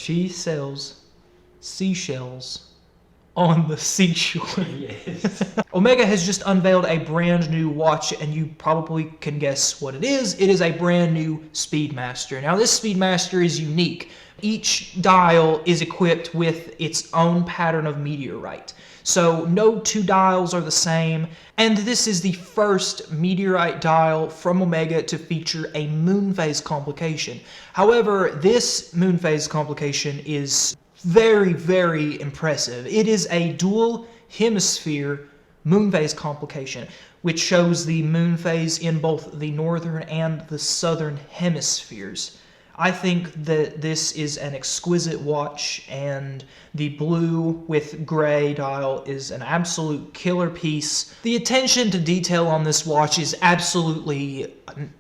She sells seashells on the seashore. Yes. Omega has just unveiled a brand new watch, and you probably can guess what it is. It is a brand new Speedmaster. Now, this Speedmaster is unique. Each dial is equipped with its own pattern of meteorite. So no two dials are the same, and this is the first meteorite dial from Omega to feature a moon phase complication. However, this moon phase complication is very, very impressive. It is a dual hemisphere moon phase complication, which shows the moon phase in both the northern and the southern hemispheres. I think that this is an exquisite watch, and the blue with gray dial is an absolute killer piece. The attention to detail on this watch is absolutely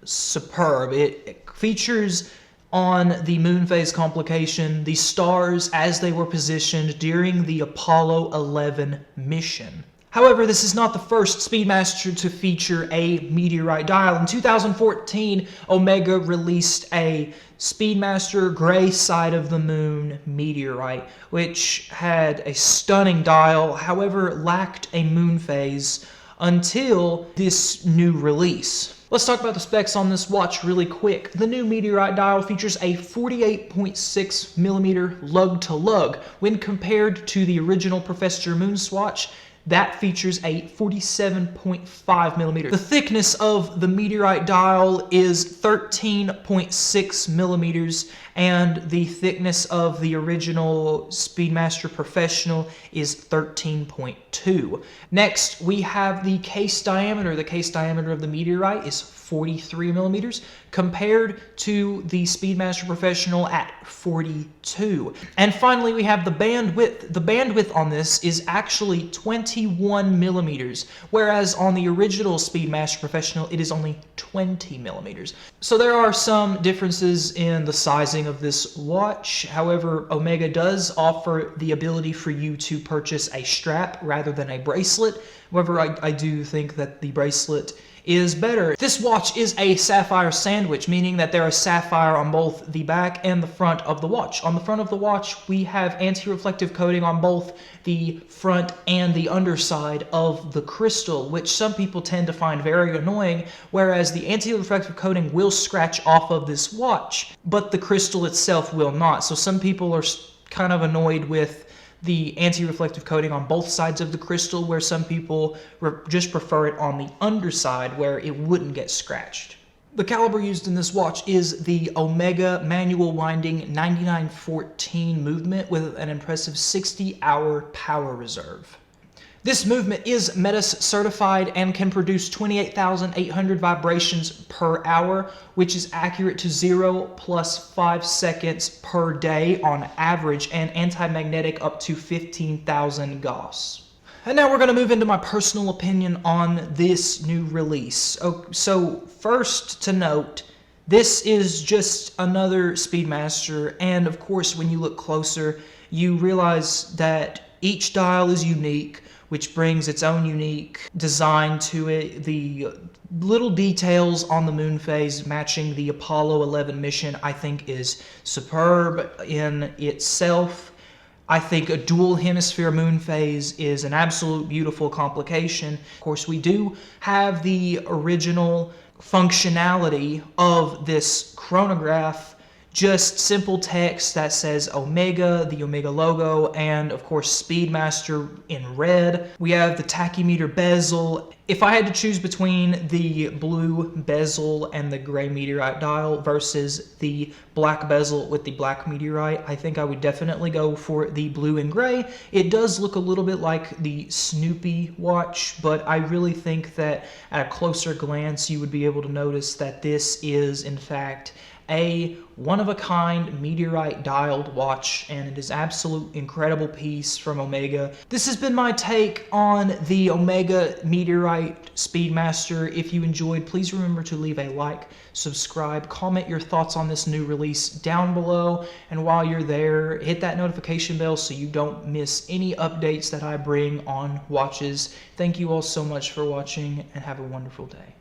superb. It features on the moon phase complication the stars as they were positioned during the Apollo 11 mission. However, this is not the first Speedmaster to feature a meteorite dial. In 2014, Omega released a Speedmaster Gray Side of the Moon meteorite, which had a stunning dial, however lacked a moon phase until this new release. Let's talk about the specs on this watch really quick. The new meteorite dial features a 48.6 millimeter lug-to-lug. When compared to the original Professor Moonswatch, that features a 47.5 millimeter. The thickness of the meteorite dial is 13.6 millimeters, and the thickness of the original Speedmaster Professional is 13.2. Next, we have the case diameter. The case diameter of the meteorite is 43 millimeters compared to the Speedmaster Professional at 42. And finally, we have the bandwidth. The bandwidth on this is actually 21 millimeters, whereas on the original Speedmaster Professional, it is only 20 millimeters. So there are some differences in the sizing of this watch. However, Omega does offer the ability for you to purchase a strap rather than a bracelet. However, I do think that the bracelet is better. This watch is a sapphire sandwich, meaning that there is sapphire on both the back and the front of the watch. On the front of the watch, we have anti-reflective coating on both the front and the underside of the crystal, which some people tend to find very annoying, whereas the anti-reflective coating will scratch off of this watch, but the crystal itself will not. So some people are kind of annoyed with the anti-reflective coating on both sides of the crystal, where some people just prefer it on the underside where it wouldn't get scratched. The caliber used in this watch is the Omega manual winding 9914 movement with an impressive 60-hour power reserve. This movement is METUS certified and can produce 28,800 vibrations per hour, which is accurate to 0 plus 5 seconds per day on average, and anti-magnetic up to 15,000 Gauss. And now we're going to move into my personal opinion on this new release. So first to note, this is just another Speedmaster, and of course when you look closer, you realize that each dial is unique, which brings its own unique design to it. The little details on the moon phase matching the Apollo 11 mission, I think, is superb in itself. I think a dual hemisphere moon phase is an absolute beautiful complication. Of course, we do have the original functionality of this chronograph, just simple text that says Omega, the Omega logo, and of course Speedmaster in red. We have the tachymeter bezel. If I had to choose between the blue bezel and the gray meteorite dial versus the black bezel with the black meteorite, I think I would definitely go for the blue and gray. It does look a little bit like the Snoopy watch, but I really think that at a closer glance you would be able to notice that this is in fact a one-of-a-kind meteorite dialed watch, and it is absolute incredible piece from Omega. This has been my take on the Omega Meteorite Speedmaster. If you enjoyed, please remember to leave a like, subscribe, comment your thoughts on this new release down below, and while you're there, hit that notification bell so you don't miss any updates that I bring on watches. Thank you all so much for watching, and have a wonderful day.